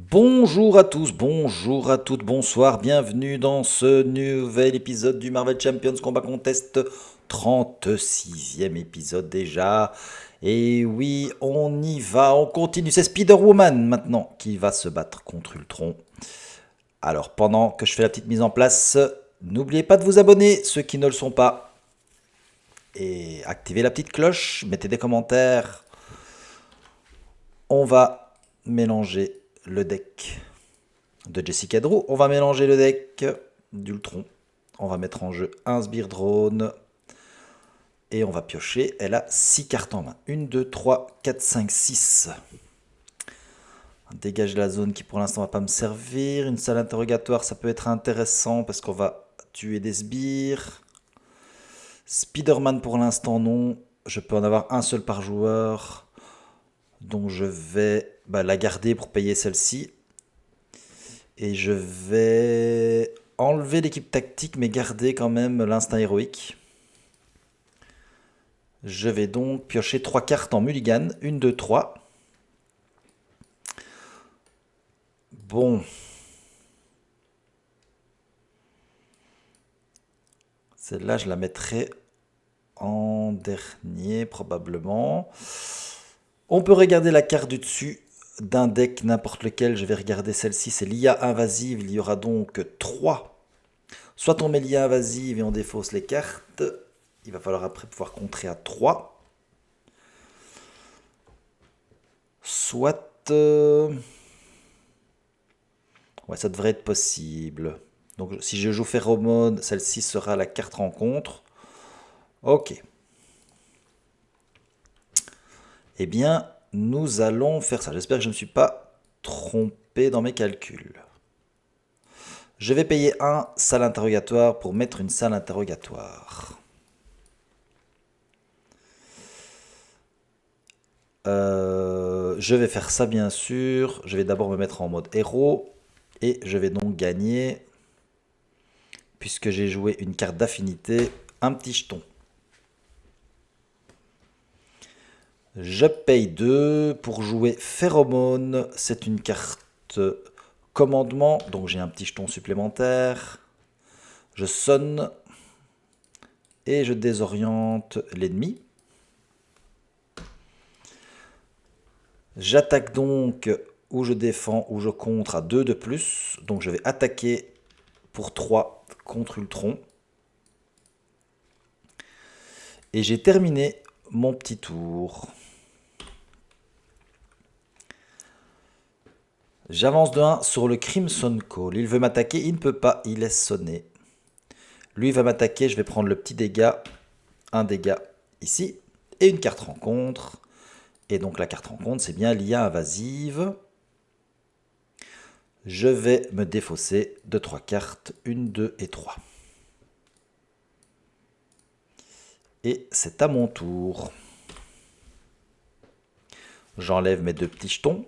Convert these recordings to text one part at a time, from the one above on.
Bonjour à tous, bonjour à toutes, bonsoir, bienvenue dans ce nouvel épisode du Marvel Champions Combat Contest, 36e épisode déjà. Et oui, on y va, on continue, c'est Spider-Woman maintenant qui va se battre contre Ultron. Alors pendant que je fais la petite mise en place, n'oubliez pas de vous abonner, ceux qui ne le sont pas. Et activez la petite cloche, mettez des commentaires. On va mélanger le deck de Jessica Drew. On va mélanger le deck d'Ultron. On va mettre en jeu un sbire drone. Et on va piocher. Elle a 6 cartes en main. 1, 2, 3, 4, 5, 6. Dégage la zone qui pour l'instant va pas me servir. Une salle interrogatoire, ça peut être intéressant parce qu'on va tuer des sbires. Spider-Man pour l'instant non. Je peux en avoir un seul par joueur. Donc je vais la garder pour payer celle-ci. Et je vais enlever l'équipe tactique, mais garder quand même l'instinct héroïque. Je vais donc piocher 3 cartes en mulligan. 1, 2, 3. Bon. Celle-là, je la mettrai en dernier, probablement. On peut regarder la carte du dessus d'un deck, n'importe lequel. Je vais regarder celle-ci, c'est l'IA invasive. Il y aura donc 3. Soit on met l'IA invasive et on défausse les cartes. Il va falloir après pouvoir contrer à 3. Soit... ouais, ça devrait être possible. Donc si je joue Phéromone, celle-ci sera la carte rencontre. Ok. Eh bien, nous allons faire ça. J'espère que je ne me suis pas trompé dans mes calculs. Je vais payer un salle interrogatoire pour mettre une salle interrogatoire. Je vais faire ça bien sûr. Je vais d'abord me mettre en mode héros. Et je vais donc gagner, puisque j'ai joué une carte d'affinité, un petit jeton. Je paye 2 pour jouer Phéromone. C'est une carte commandement, donc j'ai un petit jeton supplémentaire. Je sonne et je désoriente l'ennemi. J'attaque donc ou je défends ou je contre à 2 de plus. Donc je vais attaquer pour 3 contre Ultron. Et j'ai terminé mon petit tour. J'avance de 1 sur le Crimson Call. Il veut m'attaquer, il ne peut pas, il laisse sonner. Lui va m'attaquer, je vais prendre le petit dégât. Un dégât ici. Et une carte rencontre. Et donc la carte rencontre, c'est bien l'IA invasive. Je vais me défausser de 3 cartes. 1, 2 et 3. Et c'est à mon tour. J'enlève mes 2 petits jetons.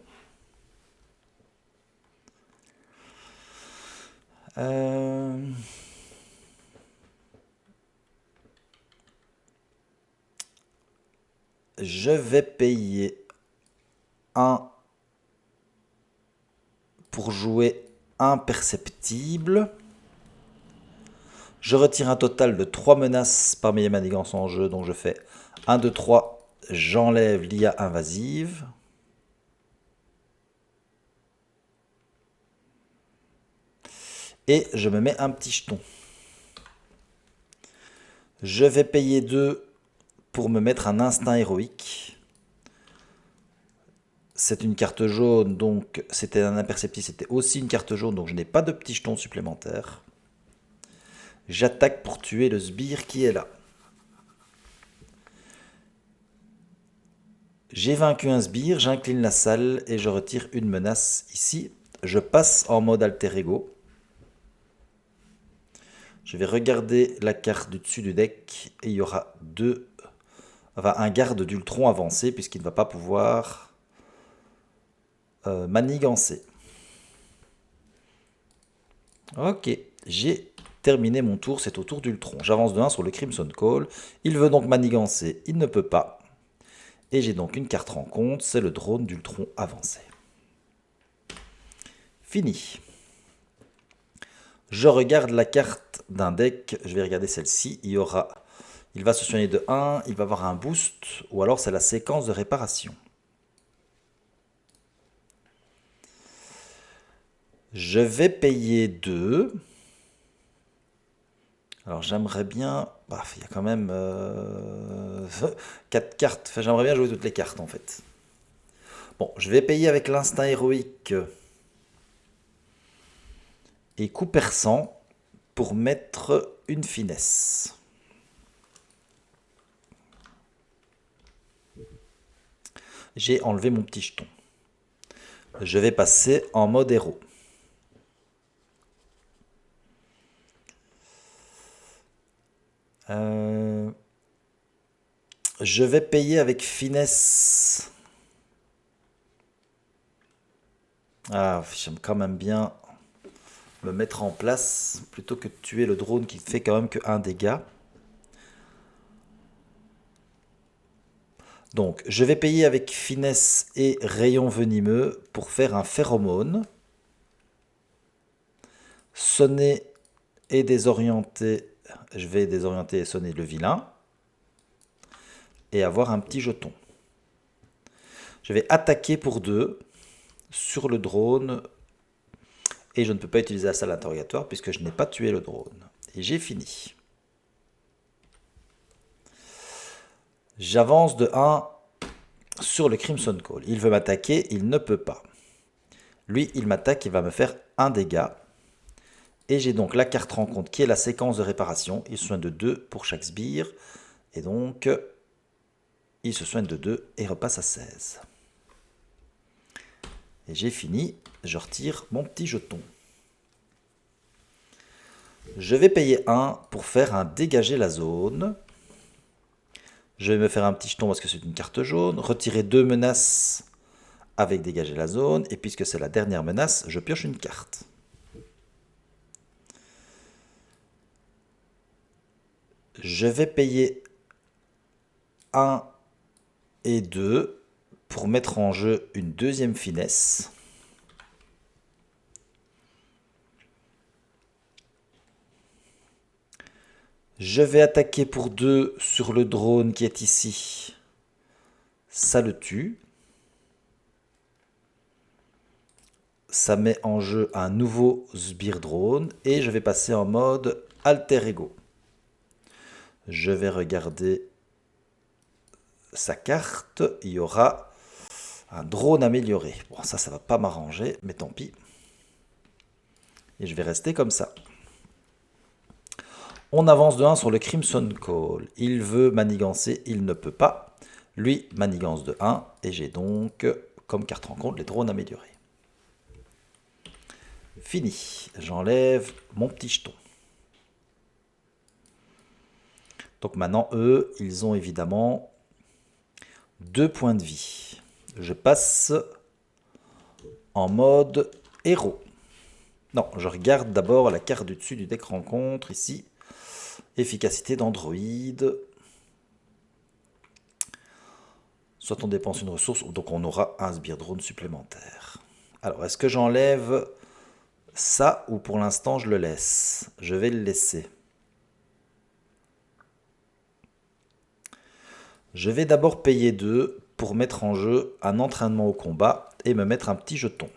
Je vais payer 1 pour jouer imperceptible. Je retire un total de 3 menaces parmi les manigances en jeu. Donc je fais 1, 2, 3. J'enlève l'IA invasive. Et je me mets un petit jeton. Je vais payer 2 pour me mettre un instinct héroïque. C'est une carte jaune, donc c'était un imperceptible, c'était aussi une carte jaune, donc je n'ai pas de petit jeton supplémentaire. J'attaque pour tuer le sbire qui est là. J'ai vaincu un sbire, j'incline la salle et je retire une menace ici. Je passe en mode alter ego. Je vais regarder la carte du dessus du deck et il y aura un garde d'Ultron avancé puisqu'il ne va pas pouvoir manigancer. Ok, j'ai terminé mon tour, c'est au tour d'Ultron. J'avance de 1 sur le Crimson Call. Il veut donc manigancer, il ne peut pas. Et j'ai donc une carte rencontre, c'est le drone d'Ultron avancé. Fini. Je regarde la carte d'un deck. Je vais regarder celle-ci. Il va se soigner de 1. Il va avoir un boost. Ou alors c'est la séquence de réparation. Je vais payer 2. Alors j'aimerais bien... il y a quand même 4 cartes. Enfin, j'aimerais bien jouer toutes les cartes en fait. Bon, je vais payer avec l'instinct héroïque et coup perçant pour mettre une finesse. J'ai enlevé mon petit jeton. Je vais passer en mode héros. Je vais payer avec finesse. J'aime quand même bien me mettre en place plutôt que de tuer le drone qui fait quand même que 1 dégât. Donc, je vais payer avec finesse et rayon venimeux pour faire un phéromone. Sonner et désorienter. Je vais désorienter et sonner le vilain. Et avoir un petit jeton. Je vais attaquer pour 2 sur le drone. Et je ne peux pas utiliser la salle d'interrogatoire puisque je n'ai pas tué le drone. Et j'ai fini. J'avance de 1 sur le Crimson Call. Il veut m'attaquer, il ne peut pas. Lui, il m'attaque, il va me faire 1 dégât. Et j'ai donc la carte rencontre qui est la séquence de réparation. Il se soigne de 2 pour chaque sbire. Et donc, il se soigne de 2 et repasse à 16. Et j'ai fini. Je retire mon petit jeton. Je vais payer 1 pour faire un dégager la zone. Je vais me faire un petit jeton parce que c'est une carte jaune. Retirer 2 menaces avec dégager la zone. Et puisque c'est la dernière menace, je pioche une carte. Je vais payer 1 et 2 pour mettre en jeu une deuxième finesse. Je vais attaquer pour 2 sur le drone qui est ici. Ça le tue. Ça met en jeu un nouveau sbire drone. Et je vais passer en mode alter ego. Je vais regarder sa carte. Il y aura un drone amélioré. Bon, ça va pas m'arranger, mais tant pis. Et je vais rester comme ça. On avance de 1 sur le Crimson Call. Il veut manigancer, il ne peut pas. Lui, manigance de 1. Et j'ai donc, comme carte rencontre, les drones améliorés. Fini. J'enlève mon petit jeton. Donc maintenant, eux, ils ont évidemment 2 points de vie. Je passe en mode héros. Non, je regarde d'abord la carte du dessus du deck rencontre, ici. Efficacité d'Android. Soit on dépense une ressource, donc on aura un sbire drone supplémentaire. Alors, est-ce que j'enlève ça ou pour l'instant je le laisse? Je vais le laisser. Je vais d'abord payer 2 pour mettre en jeu un entraînement au combat et me mettre un petit jeton.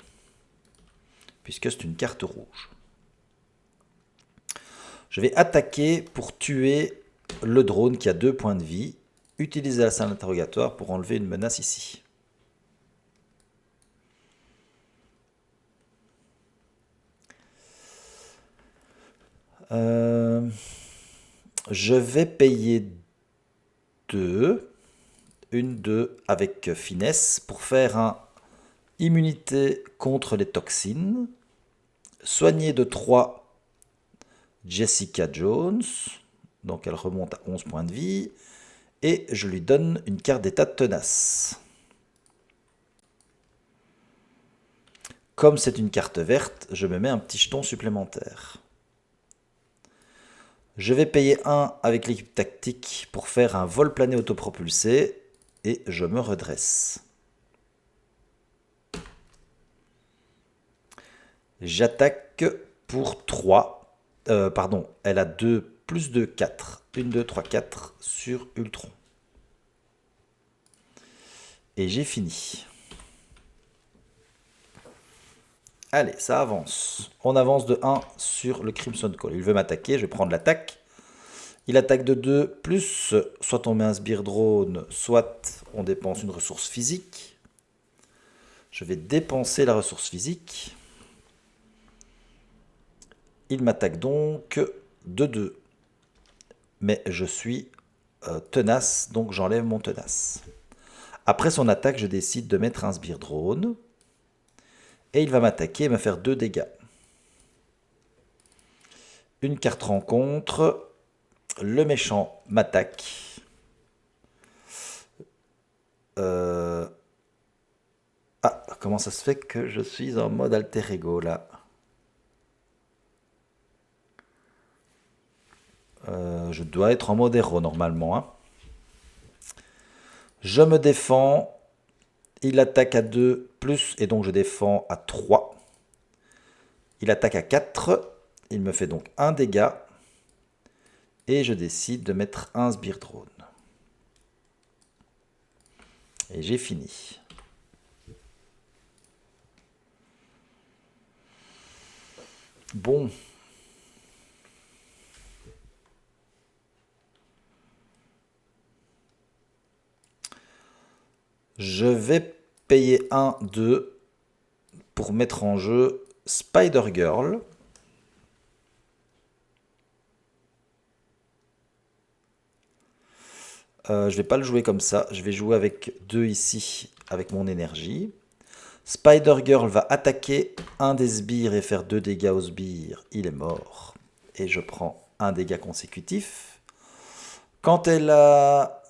Puisque c'est une carte rouge. Je vais attaquer pour tuer le drone qui a 2 points de vie. Utiliser la salle d'interrogatoire pour enlever une menace ici. Je vais payer 2. Une 2 avec finesse pour faire un immunité contre les toxines. Soigner de 3 Jessica Jones. Donc elle remonte à 11 points de vie. Et je lui donne une carte d'état tenace. Comme c'est une carte verte, je me mets un petit jeton supplémentaire. Je vais payer 1 avec l'équipe tactique pour faire un vol plané autopropulsé. Et je me redresse. J'attaque pour 3. Pardon, elle a 2 plus 2, 4. 1, 2, 3, 4 sur Ultron. Et j'ai fini. Allez, ça avance. On avance de 1 sur le Crimson Call. Il veut m'attaquer, je vais prendre l'attaque. Il attaque de 2, plus soit on met un sbire drone, soit on dépense une ressource physique. Je vais dépenser la ressource physique. Il m'attaque donc de 2. Mais je suis tenace, donc j'enlève mon tenace. Après son attaque, je décide de mettre un sbire drone. Et il va m'attaquer et me faire 2 dégâts. Une carte rencontre. Le méchant m'attaque. Ah, comment ça se fait que je suis en mode alter ego là? Je dois être en mode héros normalement. Hein. Je me défends. Il attaque à 2 plus et donc je défends à 3. Il attaque à 4. Il me fait donc un dégât. Et je décide de mettre un sbire drone. Et j'ai fini. Bon. Je vais payer 1, 2 pour mettre en jeu Spider-Girl. Je vais pas le jouer comme ça. Je vais jouer avec 2 ici, avec mon énergie. Spider-Girl va attaquer un des sbires et faire 2 dégâts au sbire. Il est mort. Et je prends un dégât consécutif. Quand elle a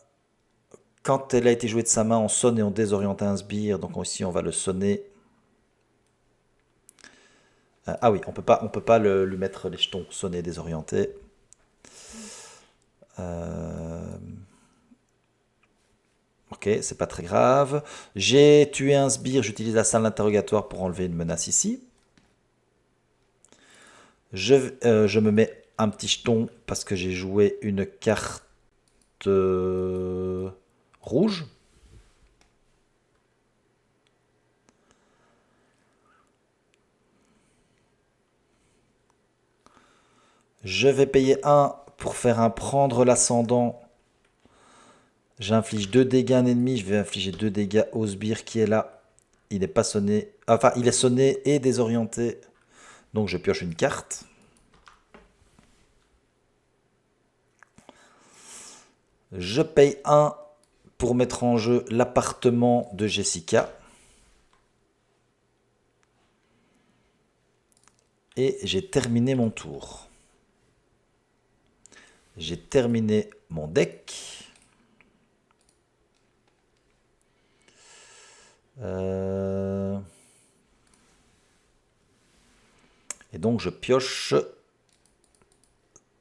été jouée de sa main, on sonne et on désoriente un sbire. Donc ici, on va le sonner. Ah oui, on peut pas lui mettre les jetons sonner, désorienté. Ok, c'est pas très grave. J'ai tué un sbire, j'utilise la salle d'interrogatoire pour enlever une menace ici. Je me mets un petit jeton parce que j'ai joué une carte rouge. Je vais payer 1 pour faire un prendre l'ascendant. J'inflige 2 dégâts à un ennemi. Je vais infliger 2 dégâts au sbire qui est là. Il n'est pas sonné. Enfin, il est sonné et désorienté. Donc je pioche une carte. Je paye 1 pour mettre en jeu l'appartement de Jessica. Et j'ai terminé mon tour. J'ai terminé mon deck. Et donc je pioche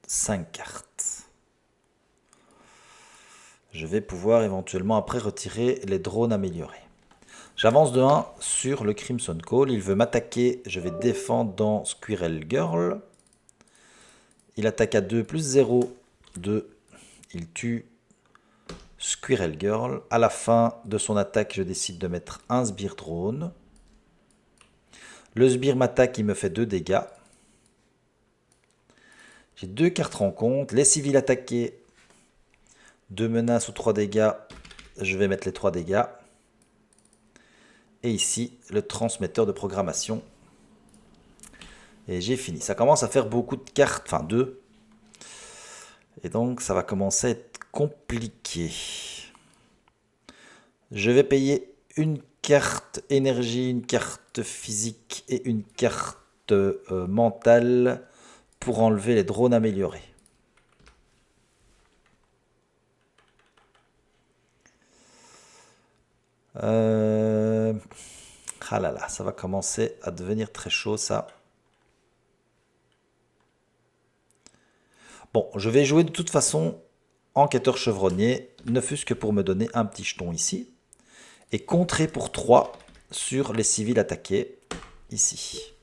5 cartes. Je vais pouvoir éventuellement après retirer les drones améliorés. J'avance de 1 sur le Crimson Call. Il veut m'attaquer. Je vais défendre dans Squirrel Girl. Il attaque à 2 plus 0. 2. Il tue Squirrel Girl. À la fin de son attaque, je décide de mettre un sbire drone. Le sbire m'attaque, il me fait 2 dégâts. J'ai 2 cartes rencontre. Les civils attaqués. 2 menaces ou 3 dégâts. Je vais mettre les 3 dégâts. Et ici, le transmetteur de programmation. Et j'ai fini. Ça commence à faire beaucoup de cartes. Enfin, 2. Et donc, ça va commencer à être compliqué. Je vais payer une carte énergie, une carte physique et une carte mentale pour enlever les drones améliorés. Ah là là, ça va commencer à devenir très chaud ça. Bon, je vais jouer de toute façon enquêteur chevronnier, ne fût-ce que pour me donner un petit jeton ici. Et contrer pour 3 sur les civils attaqués, ici.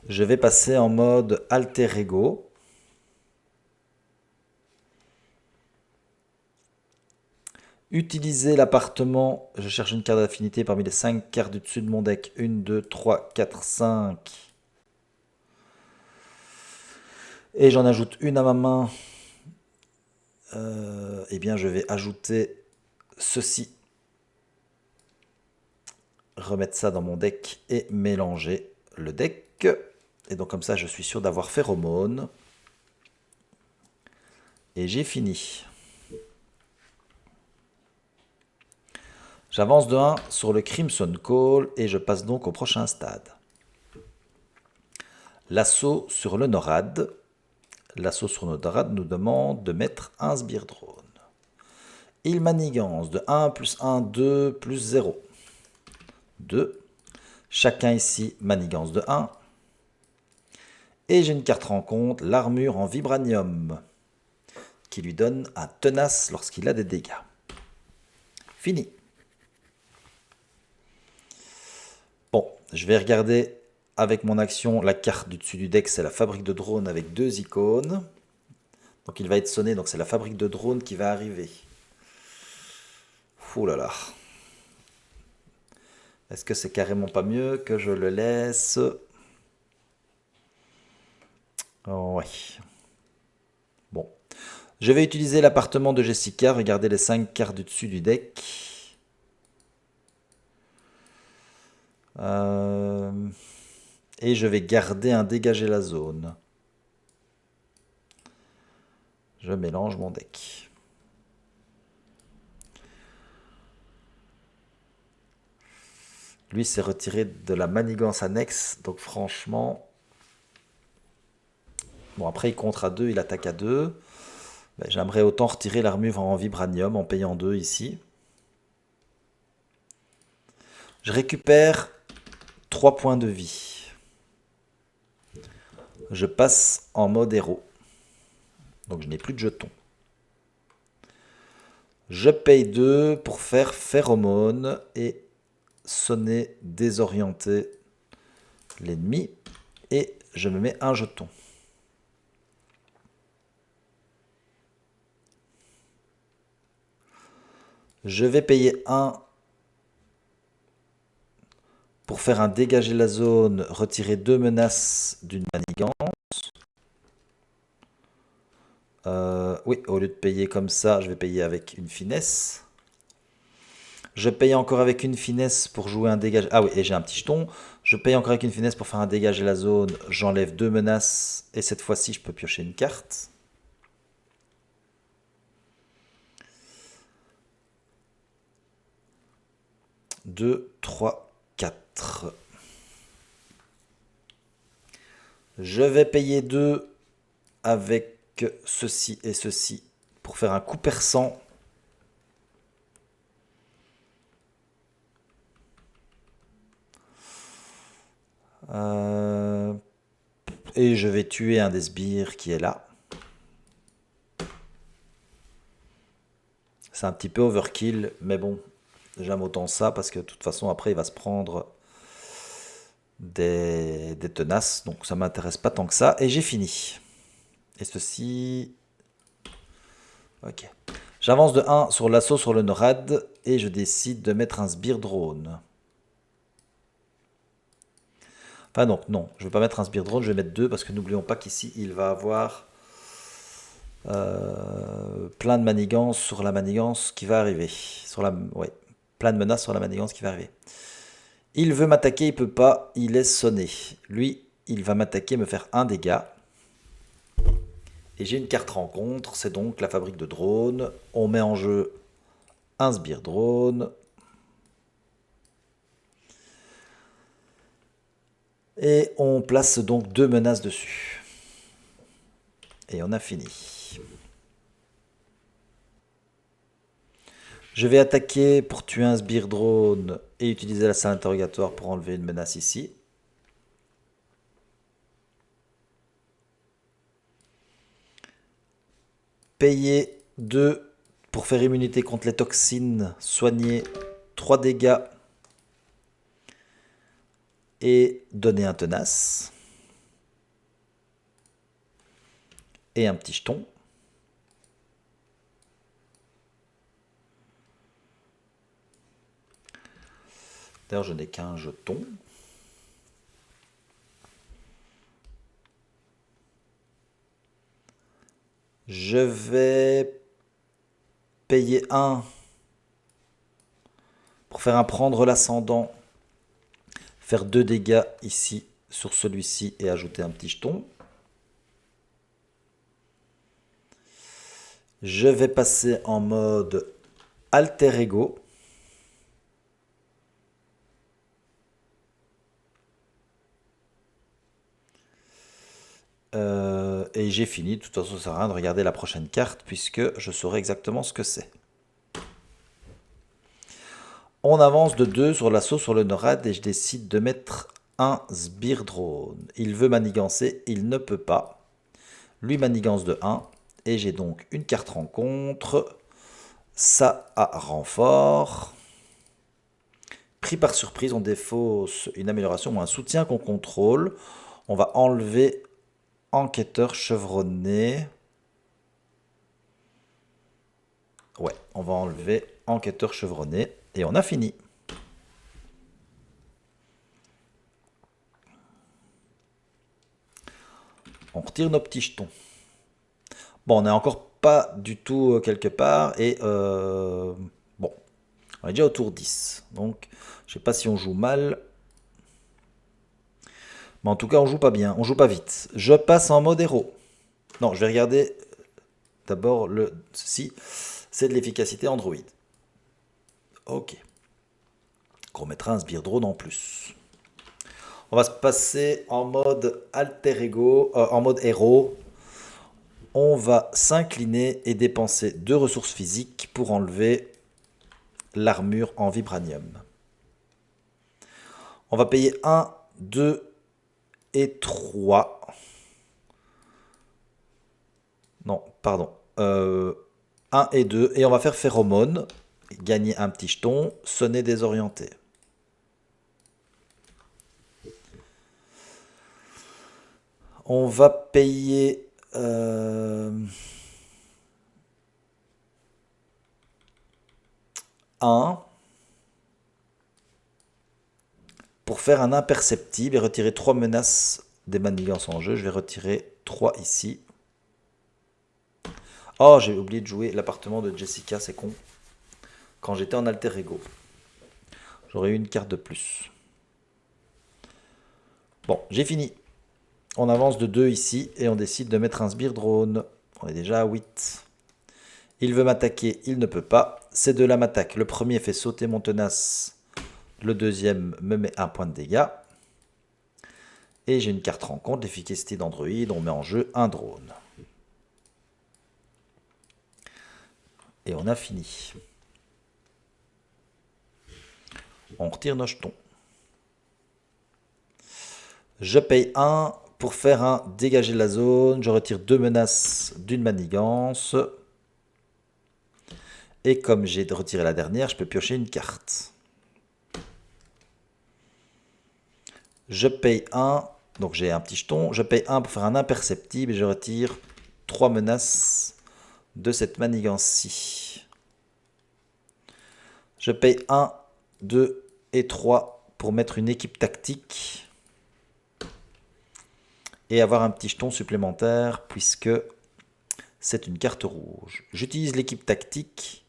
Je vais passer en mode alter ego. Utiliser l'appartement. Je cherche une carte d'affinité parmi les 5 cartes du dessus de mon deck. 1, 2, 3, 4, 5. Et j'en ajoute une à ma main. Eh bien, je vais ajouter ceci. Remettre ça dans mon deck et mélanger le deck. Et donc comme ça, je suis sûr d'avoir Phéromone. Et j'ai fini. J'avance de 1 sur le Crimson Call et je passe donc au prochain stade. L'assaut sur le Norad. L'assaut sur le Norad nous demande de mettre un sbire drone. Il manigance de 1 plus 1, 2 plus 0. 2. Chacun ici manigance de 1. Et j'ai une carte rencontre, l'armure en vibranium, qui lui donne un tenace lorsqu'il a des dégâts. Fini. Bon, je vais regarder avec mon action la carte du dessus du deck, c'est la fabrique de drones avec 2 icônes. Donc il va être sonné, donc c'est la fabrique de drones qui va arriver. Ouh là là. Est-ce que c'est carrément pas mieux que je le laisse? Ouais. Bon. Je vais utiliser l'appartement de Jessica. Regardez les 5 cartes du dessus du deck. Et je vais garder un dégager la zone. Je mélange mon deck. Lui s'est retiré de la manigance annexe. Donc franchement... Bon, après il contre à 2, il attaque à 2. Ben, j'aimerais autant retirer l'armure en vibranium en payant 2 ici. Je récupère 3 points de vie. Je passe en mode héros. Donc je n'ai plus de jetons. Je paye 2 pour faire phéromone et sonner, désorienter l'ennemi. Et je me mets un jeton. Je vais payer 1 pour faire un dégager la zone, retirer 2 menaces d'une manigance. Oui, au lieu de payer comme ça, je vais payer avec une finesse. Je paye encore avec une finesse pour jouer un dégage. Ah oui, et j'ai un petit jeton. Je paye encore avec une finesse pour faire un dégager la zone. J'enlève 2 menaces. Et cette fois-ci, je peux piocher une carte. Deux, 3, 4. Je vais payer 2 avec ceci et ceci pour faire un coup perçant. Et je vais tuer un des sbires qui est là. C'est un petit peu overkill, mais bon, j'aime autant ça parce que de toute façon après il va se prendre des tenaces, donc ça m'intéresse pas tant que ça. Et j'ai fini. Et ceci... Ok. J'avance de 1 sur l'assaut sur le Norad et je décide de mettre un sbire drone. Enfin donc non, je ne vais pas mettre un sbire drone, je vais mettre 2 parce que n'oublions pas qu'ici il va avoir plein de manigances sur la manigance qui va arriver. Ouais, plein de menaces sur la manigance qui va arriver. Il veut m'attaquer, il peut pas, il est sonné. Lui, il va m'attaquer, me faire un dégât. Et j'ai une carte rencontre, c'est donc la fabrique de drones. On met en jeu un sbire drone. Et on place donc 2 menaces dessus. Et on a fini. Je vais attaquer pour tuer un sbire drone et utiliser la salle interrogatoire pour enlever une menace ici. Payer 2 pour faire immunité contre les toxines, soigner 3 dégâts et donner un tenace. et un petit jeton. D'ailleurs, je n'ai qu'un jeton. Je vais payer 1 pour faire un prendre l'ascendant, faire 2 dégâts ici sur celui-ci et ajouter un petit jeton. Je vais passer en mode alter ego. Et j'ai fini. De toute façon, ça sert à rien de regarder la prochaine carte puisque je saurai exactement ce que c'est. On avance de 2 sur l'assaut sur le Norad et je décide de mettre un sbire drone. Il veut manigancer, il ne peut pas. Lui manigance de 1 et j'ai donc une carte rencontre. Ça a renfort. Pris par surprise, on défausse une amélioration ou un soutien qu'on contrôle. On va enlever enquêteur chevronné. Ouais, on va enlever enquêteur chevronné et on a fini. On retire nos petits jetons. Bon, on n'est encore pas du tout quelque part et bon, on est déjà au tour 10. Donc, je sais pas si on joue mal. Mais en tout cas, on joue pas bien, on joue pas vite. Je passe en mode héros. Non, je vais regarder d'abord ceci. C'est de l'efficacité Android. Ok. On mettra un sbire drone en plus. On va se passer en mode alter ego, en mode héros. On va s'incliner et dépenser 2 ressources physiques pour enlever l'armure en vibranium. On va payer 1, 2 et 3. Non, pardon. 1 et 2. Et on va faire phéromone. Gagner un petit jeton. Sonner désorienté. On va payer... 1 pour faire un imperceptible et retirer 3 menaces des manigances en jeu. Je vais retirer 3 ici. Oh, j'ai oublié de jouer l'appartement de Jessica, c'est con. Quand j'étais en alter ego. J'aurais eu une carte de plus. Bon, j'ai fini. On avance de 2 ici et on décide de mettre un sbire drone. On est déjà à 8. Il veut m'attaquer, il ne peut pas. Ces deux-là m'attaquent. Le premier fait sauter mon tenace. Le deuxième me met 1 point de dégâts. Et j'ai une carte rencontre, l'efficacité d'Android. On met en jeu un drone. Et on a fini. On retire nos jetons. Je paye 1 pour faire un dégager la zone. Je retire 2 menaces d'une manigance. Et comme j'ai retiré la dernière, je peux piocher une carte. Je paye 1, donc j'ai un petit jeton. Je paye 1 pour faire un imperceptible et je retire 3 menaces de cette manigance-ci. Je paye 1, 2 et 3 pour mettre une équipe tactique. Et avoir un petit jeton supplémentaire puisque c'est une carte rouge. J'utilise l'équipe tactique.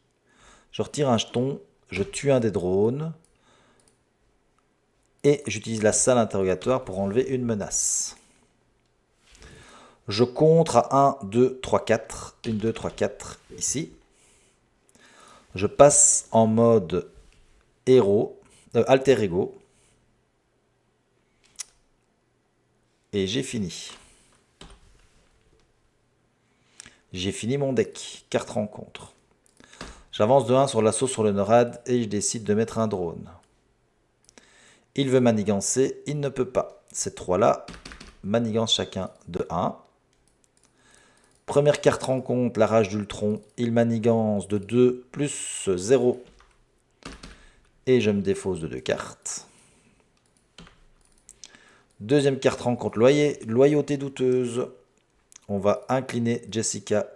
Je retire un jeton. Je tue un des drones. Et j'utilise la salle interrogatoire pour enlever une menace. Je contre à 1, 2, 3, 4. 1, 2, 3, 4 ici. Je passe en mode héros, alter ego. Et j'ai fini. J'ai fini mon deck. Carte rencontre. J'avance de 1 sur l'assaut sur le Norad et je décide de mettre un drone. Il veut manigancer, il ne peut pas. Ces 3-là manigancent chacun de 1. Première carte rencontre, la rage d'Ultron. Il manigance de 2 plus 0. Et je me défausse de 2 cartes. Deuxième carte rencontre, loyauté douteuse. On va incliner Jessica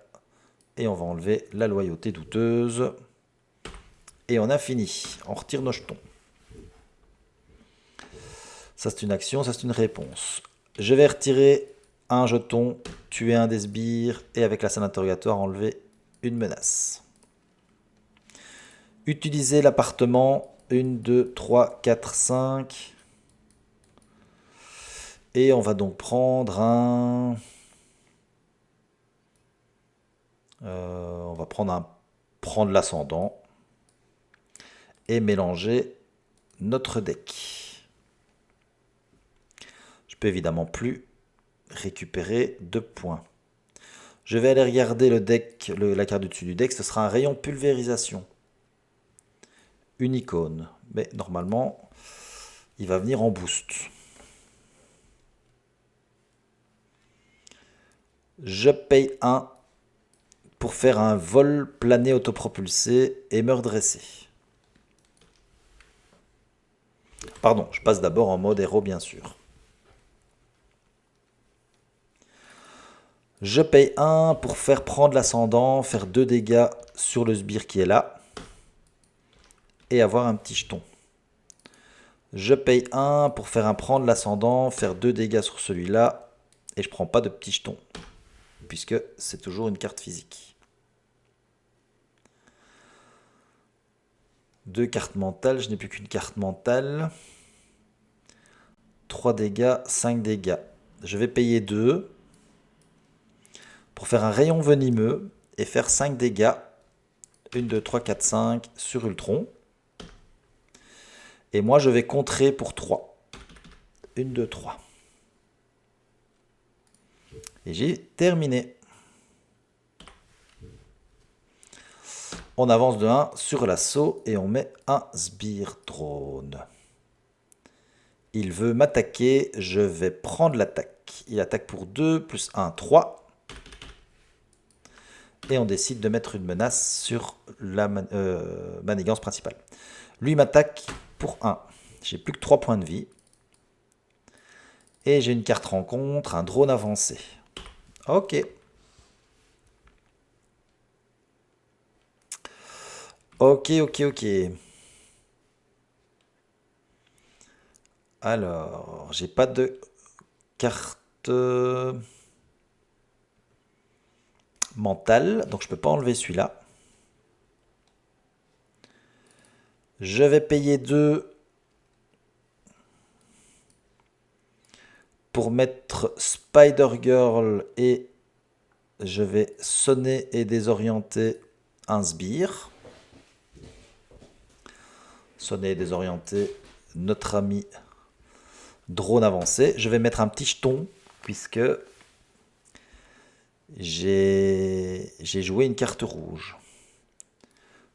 et on va enlever la loyauté douteuse. Et on a fini. On retire nos jetons. Ça c'est une action, ça c'est une réponse. Je vais retirer un jeton, tuer un des sbires et avec la scène interrogatoire enlever une menace. Utiliser l'appartement 1, 2, 3, 4, 5. Et on va donc prendre un... on va prendre l'ascendant et mélanger notre deck. Je peux évidemment plus récupérer de points. Je vais aller regarder le deck, la carte du dessus du deck, ce sera un rayon pulvérisation. Une icône. Mais normalement, il va venir en boost. Je paye 1 pour faire un vol plané autopropulsé et me redresser. Pardon, je passe d'abord en mode héros bien sûr. Je paye 1 pour faire prendre l'ascendant, faire 2 dégâts sur le sbire qui est là. Et avoir un petit jeton. Je paye 1 pour faire un prendre l'ascendant, faire 2 dégâts sur celui-là. Et je prends pas de petit jeton. Puisque c'est toujours une carte physique. 2 cartes mentales, je n'ai plus qu'une carte mentale. 3 dégâts, 5 dégâts. Je vais payer 2 pour faire un rayon venimeux et faire 5 dégâts. 1, 2, 3, 4, 5 sur Ultron. Et moi je vais contrer pour 3. 1, 2, 3. Et j'ai terminé. On avance de 1 sur l'assaut et on met un sbire drone. Il veut m'attaquer, je vais prendre l'attaque. Il attaque pour 2, plus 1, 3. Et on décide de mettre une menace sur la manigance principale. Lui m'attaque pour 1. J'ai plus que 3 points de vie. Et j'ai une carte rencontre, un drone avancé. Ok. Ok. Alors, j'ai pas de carte mentale, donc je peux pas enlever celui-là. Je vais payer 2 pour mettre Spider-Girl et je vais sonner et désorienter un sbire. Sonner et désorienter notre ami drone avancé. Je vais mettre un petit jeton puisque j'ai joué une carte rouge.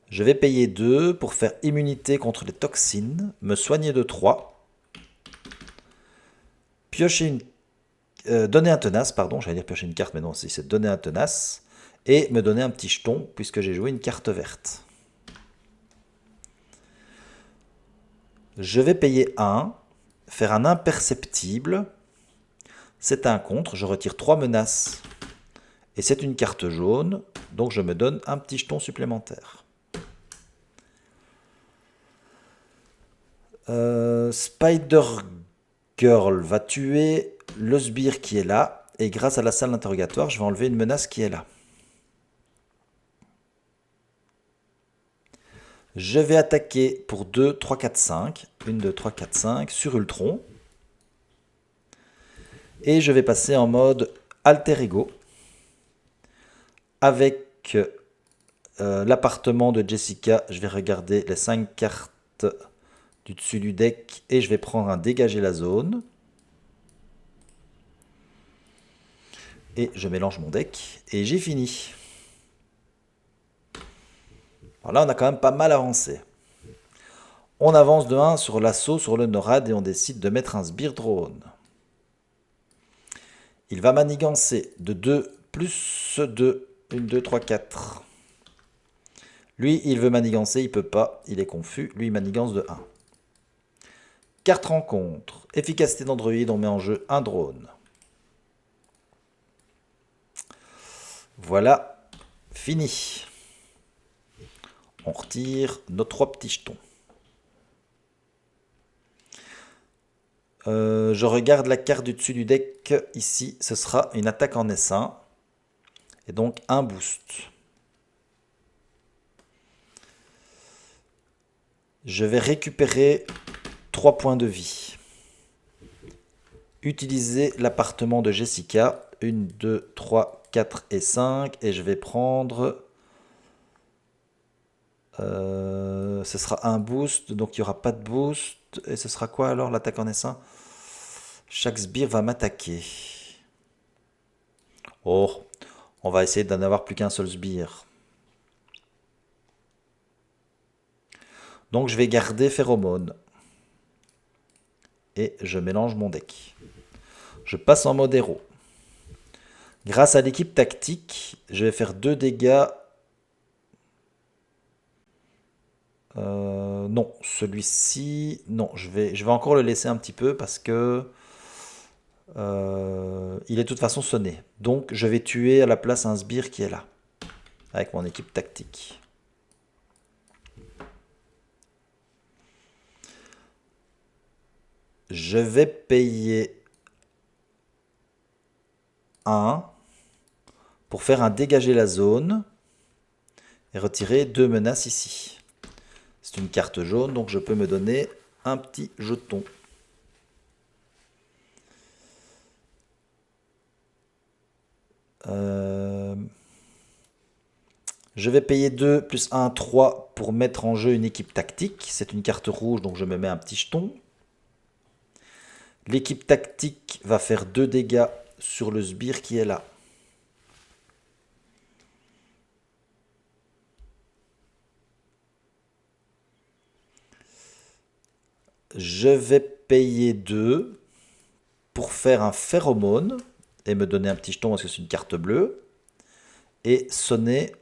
Je vais payer 2 pour faire immunité contre les toxines, me soigner de 3, piocher une... donner un tenace, pardon, j'allais dire piocher une carte, mais non, c'est donner un tenace, et me donner un petit jeton, puisque j'ai joué une carte verte. Je vais payer 1, faire un imperceptible, c'est un contre, je retire 3 menaces, et c'est une carte jaune, donc je me donne un petit jeton supplémentaire. Spider-Girl va tuer le sbire qui est là. Et grâce à la salle d'interrogatoire, je vais enlever une menace qui est là. Je vais attaquer pour 2, 3, 4, 5. 1, 2, 3, 4, 5 sur Ultron. Et je vais passer en mode alter ego. Avec l'appartement de Jessica, je vais regarder les 5 cartes du dessus du deck et je vais prendre un dégager la zone. Et je mélange mon deck et j'ai fini. Alors là, on a quand même pas mal avancé. On avance de 1 sur l'assaut, sur le NORAD et on décide de mettre un sbire drone. Il va manigancer de 2 plus 2. 1, 2, 3, 4. Lui, il veut manigancer, il peut pas, il est confus. Lui, il manigance de 1. Carte rencontre. Efficacité d'Android, on met en jeu un drone. Voilà, fini. On retire nos 3 petits jetons. Je regarde la carte du dessus du deck. Ici, ce sera une attaque en S1. Et donc un boost. Je vais récupérer 3 points de vie. Utiliser l'appartement de Jessica. 1, 2, 3, 4 et 5. Et je vais prendre... ce sera un boost, donc il n'y aura pas de boost. Et ce sera quoi alors l'attaque en S1? Chaque sbire va m'attaquer. Oh, on va essayer d'en avoir plus qu'un seul sbire. Donc je vais garder phéromone. Et je mélange mon deck. Je passe en mode héros. Grâce à l'équipe tactique, je vais faire 2 dégâts. Non, celui-ci... Non, je vais encore le laisser un petit peu parce que... il est de toute façon sonné. Donc je vais tuer à la place un sbire qui est là. Avec mon équipe tactique. Je vais payer 1 pour faire un dégager la zone et retirer 2 menaces ici. C'est une carte jaune, donc je peux me donner un petit jeton. Je vais payer 2 plus 1, 3 pour mettre en jeu une équipe tactique. C'est une carte rouge, donc je me mets un petit jeton. L'équipe tactique va faire 2 dégâts sur le sbire qui est là. Je vais payer 2 pour faire un phéromone et me donner un petit jeton parce que c'est une carte bleue. Et sonner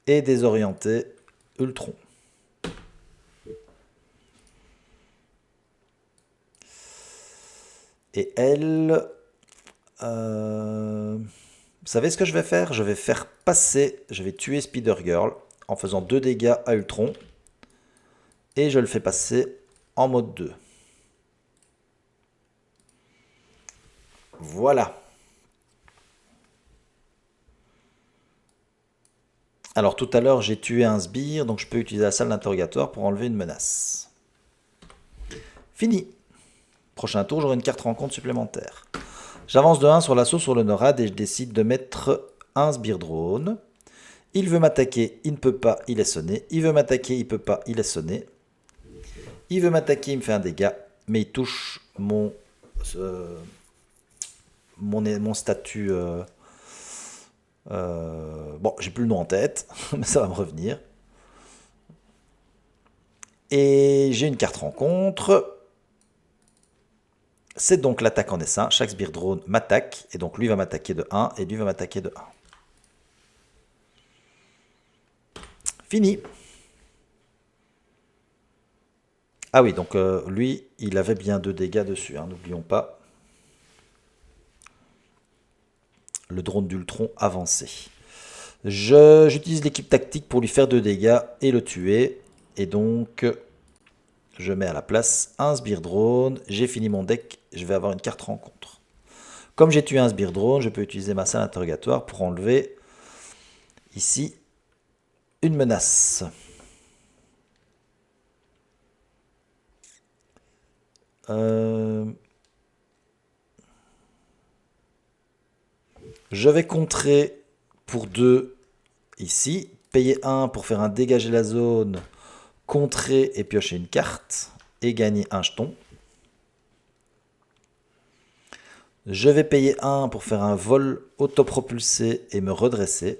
et désorienter Ultron. Et elle... vous savez ce que je vais faire? Je vais faire passer... Je vais tuer Spider-Girl en faisant 2 dégâts à Ultron. Et je le fais passer en mode 2. Voilà. Alors tout à l'heure j'ai tué un sbire, donc je peux utiliser la salle d'interrogatoire pour enlever une menace. Fini. Prochain tour, j'aurai une carte rencontre supplémentaire. J'avance de 1 sur l'assaut sur le NORAD et je décide de mettre un sbire drone. Il veut m'attaquer, il ne peut pas, il est sonné. Il veut m'attaquer, il ne peut pas, il est sonné. Il veut m'attaquer, il me fait un dégât, mais il touche mon statut... bon, j'ai plus le nom en tête, mais ça va me revenir. Et j'ai une carte rencontre. C'est donc l'attaque en dessin. Chaque sbire drone m'attaque. Et donc lui va m'attaquer de 1 et lui va m'attaquer de 1. Fini. Ah oui, donc lui, il avait bien 2 dégâts dessus, hein, n'oublions pas. Le drone d'Ultron avancé. J'utilise l'équipe tactique pour lui faire 2 dégâts et le tuer. Et donc, je mets à la place un sbire drone. J'ai fini mon deck, je vais avoir une carte rencontre. Comme j'ai tué un sbire drone, je peux utiliser ma salle interrogatoire pour enlever ici une menace. Je vais contrer pour 2 ici. Payer 1 pour faire un dégager la zone, contrer et piocher une carte. Et gagner un jeton. Je vais payer 1 pour faire un vol autopropulsé et me redresser.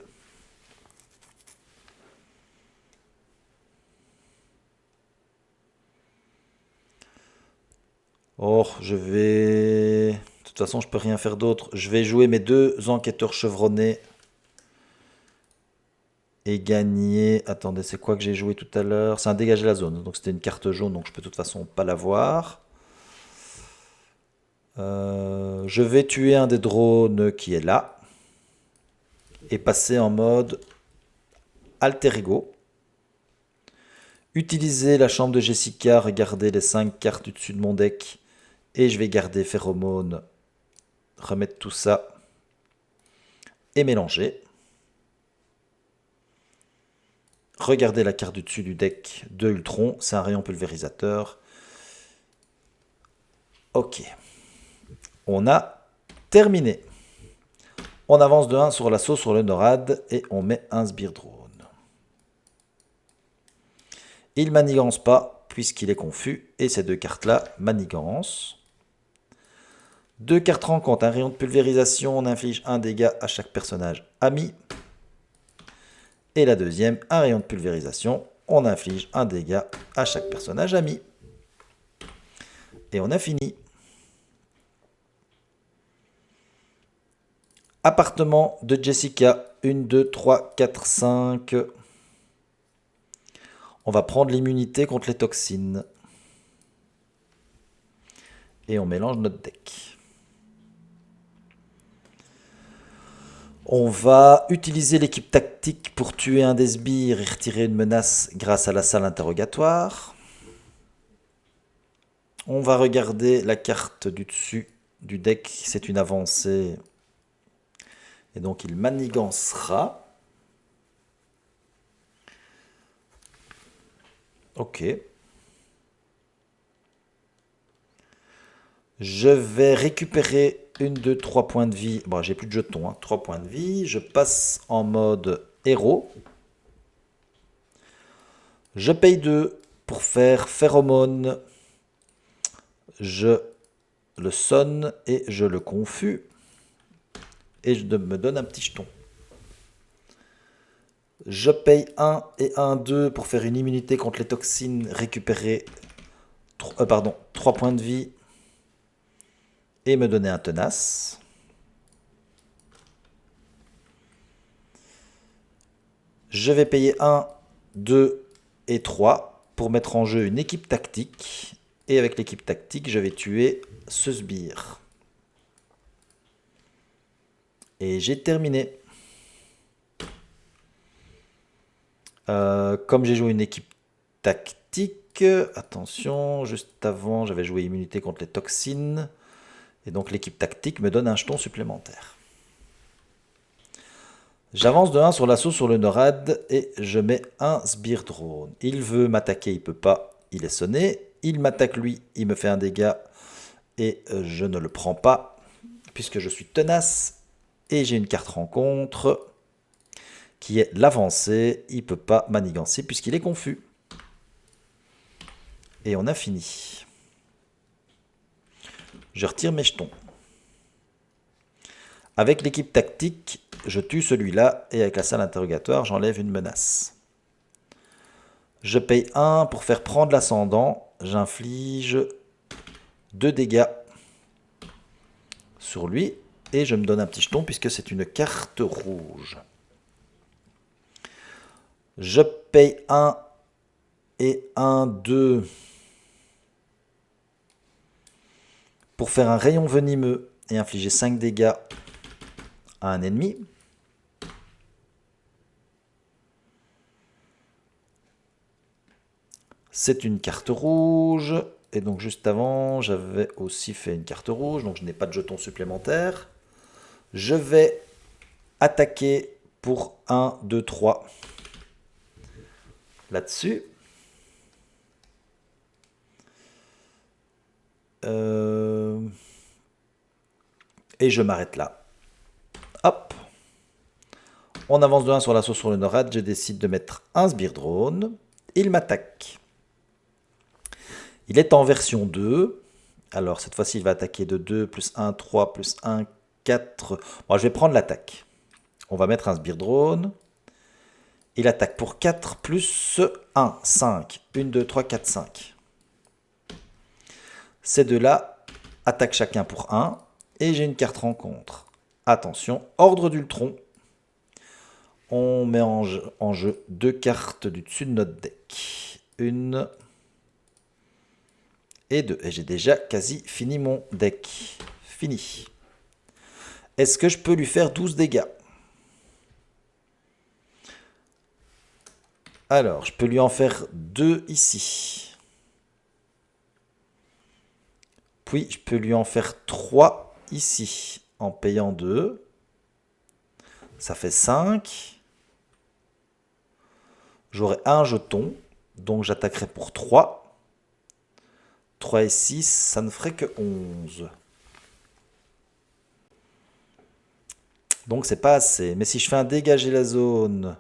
Oh, je vais... De toute façon, je peux rien faire d'autre. Je vais jouer mes 2 enquêteurs chevronnés. Et gagner... Attendez, c'est quoi que j'ai joué tout à l'heure? C'est un dégager la zone. Donc c'était une carte jaune, donc je peux de toute façon pas l'avoir. Je vais tuer un des drones qui est là et passer en mode alter ego. Utiliser la chambre de Jessica, regarder les 5 cartes du dessus de mon deck et je vais garder phéromone, remettre tout ça et mélanger. Regardez la carte du dessus du deck de Ultron, c'est un rayon pulvérisateur. Ok, on a terminé. On avance de 1 sur l'assaut sur le NORAD et on met un sbire drone. Il manigance pas puisqu'il est confus et ces deux cartes-là manigancent. Deux cartes rencontres, un rayon de pulvérisation, on inflige un dégât à chaque personnage ami. Et la deuxième, un rayon de pulvérisation, on inflige un dégât à chaque personnage ami. Et on a fini. Appartement de Jessica, 1, 2, 3, 4, 5. On va prendre l'immunité contre les toxines. Et on mélange notre deck. On va utiliser l'équipe tactique pour tuer un des sbires et retirer une menace grâce à la salle interrogatoire. On va regarder la carte du dessus du deck, c'est une avancée. Et donc il manigancera. Ok. Je vais récupérer 1, 2, 3 points de vie. Bon, j'ai plus de jetons, 3 points de vie. Je passe en mode héros. Je paye 2 pour faire phéromone. Je le sonne et je le confus. Et je me donne un petit jeton. Je paye 1 et 1, 2 pour faire une immunité contre les toxines, récupérer 3 points de vie et me donner un tenace. Je vais payer 1, 2 et 3 pour mettre en jeu une équipe tactique. Et avec l'équipe tactique, je vais tuer ce sbire. Et j'ai terminé. Comme j'ai joué une équipe tactique, attention, juste avant, j'avais joué immunité contre les toxines. Et donc l'équipe tactique me donne un jeton supplémentaire. J'avance de 1 sur l'assaut sur le NORAD et je mets un sbire drone. Il veut m'attaquer, il peut pas, il est sonné. Il m'attaque lui, il me fait un dégât et je ne le prends pas puisque je suis tenace. Et j'ai une carte rencontre qui est l'avancée. Il ne peut pas manigancer puisqu'il est confus. Et on a fini. Je retire mes jetons. Avec l'équipe tactique, je tue celui-là et avec la salle interrogatoire, j'enlève une menace. Je paye 1 pour faire prendre l'ascendant. J'inflige 2 dégâts sur lui et je me donne un petit jeton puisque c'est une carte rouge. Je paye 1 et 1, 2 pour faire un rayon venimeux et infliger 5 dégâts à un ennemi. C'est une carte rouge. Et donc juste avant, j'avais aussi fait une carte rouge. Donc je n'ai pas de jetons supplémentaires. Je vais attaquer pour 1, 2, 3. Là-dessus. Et je m'arrête là. Hop. On avance de 1 sur l'assaut sur le NORAD. Je décide de mettre un sbire drone. Il m'attaque. Il est en version 2. Alors cette fois-ci, il va attaquer de 2, plus 1, 3, plus 1, 4. Bon, je vais prendre l'attaque. On va mettre un sbire drone. Il attaque pour 4 plus 1, 5. 1, 2, 3, 4, 5. Ces deux-là attaquent chacun pour 1. Et j'ai une carte rencontre. Attention, ordre d'Ultron. On met en jeu 2 cartes du dessus de notre deck. 1 et 2. Et j'ai déjà quasi fini mon deck. fini. Est-ce que je peux lui faire 12 dégâts? Alors, je peux lui en faire 2 ici. Puis, je peux lui en faire 3 ici, en payant 2. Ça fait 5. J'aurai un jeton, donc j'attaquerai pour 3. 3 et 6, ça ne ferait que 11. Donc c'est pas assez. Mais si je fais un dégager la zone,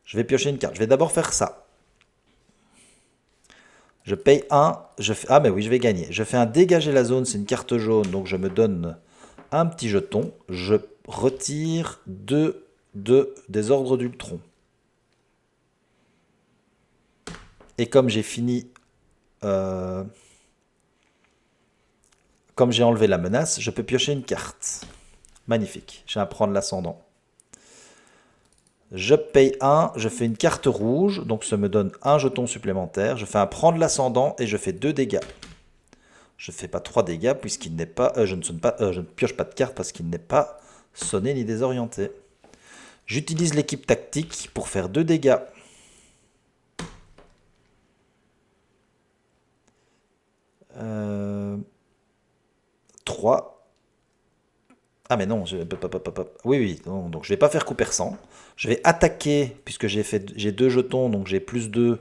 je vais piocher une carte. Je vais d'abord faire ça. Je paye 1. Ah mais oui, je vais gagner. Je fais un dégager la zone, c'est une carte jaune. Donc je me donne un petit jeton. Je retire 2 des ordres d'Ultron. Et comme j'ai fini... comme j'ai enlevé la menace, je peux piocher une carte. Magnifique. Je vais prendre l'ascendant. Je paye 1, je fais une carte rouge, donc ça me donne un jeton supplémentaire. Je fais un prendre l'ascendant et je fais 2 dégâts. Je ne fais pas 3 dégâts puisqu'il n'est pas, je ne pioche pas de carte parce qu'il n'est pas sonné ni désorienté. J'utilise l'équipe tactique pour faire 2 dégâts. Euh, 3. Ah mais non, oui, non, donc je vais pas faire coup perçant. Je vais attaquer, puisque j'ai 2 jetons, donc j'ai plus 2.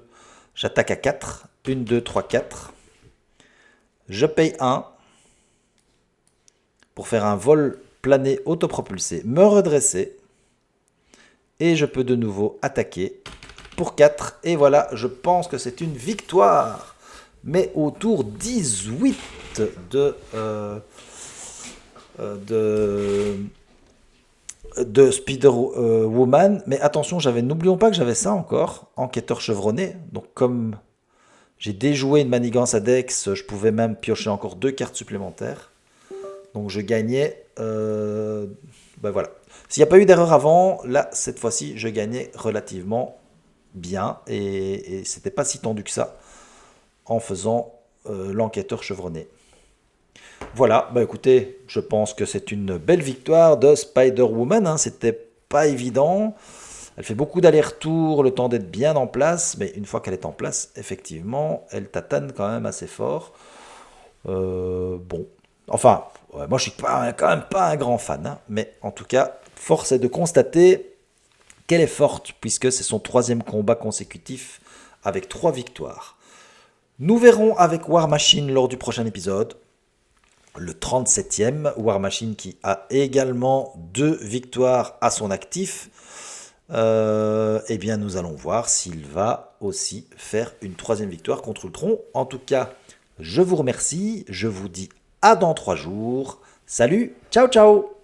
J'attaque à 4. 1, 2, 3, 4. Je paye 1 pour faire un vol plané autopropulsé, me redresser. Et je peux de nouveau attaquer pour 4. Et voilà, je pense que c'est une victoire. Mais au tour 18 de Spider-Woman. Mais attention, n'oublions pas que j'avais ça encore, enquêteur chevronné. Donc comme j'ai déjoué une manigance à Dex, je pouvais même piocher encore 2 cartes supplémentaires. Donc je gagnais... ben voilà. S'il n'y a pas eu d'erreur avant, là, cette fois-ci, je gagnais relativement bien. Et c'était pas si tendu que ça en faisant l'enquêteur chevronné. Voilà, bah écoutez, je pense que c'est une belle victoire de Spider-Woman, hein. C'était pas évident. Elle fait beaucoup d'allers-retours, le temps d'être bien en place, mais une fois qu'elle est en place, effectivement, elle tatane quand même assez fort. Bon, enfin, ouais, moi je suis quand même pas un grand fan, hein, mais en tout cas, force est de constater qu'elle est forte, puisque c'est son 3e combat consécutif avec 3 victoires. Nous verrons avec War Machine lors du prochain épisode. Le 37e, War Machine qui a également 2 victoires à son actif. Eh bien, nous allons voir s'il va aussi faire une 3e victoire contre Ultron. En tout cas, je vous remercie. Je vous dis à dans 3 jours. Salut, ciao ciao!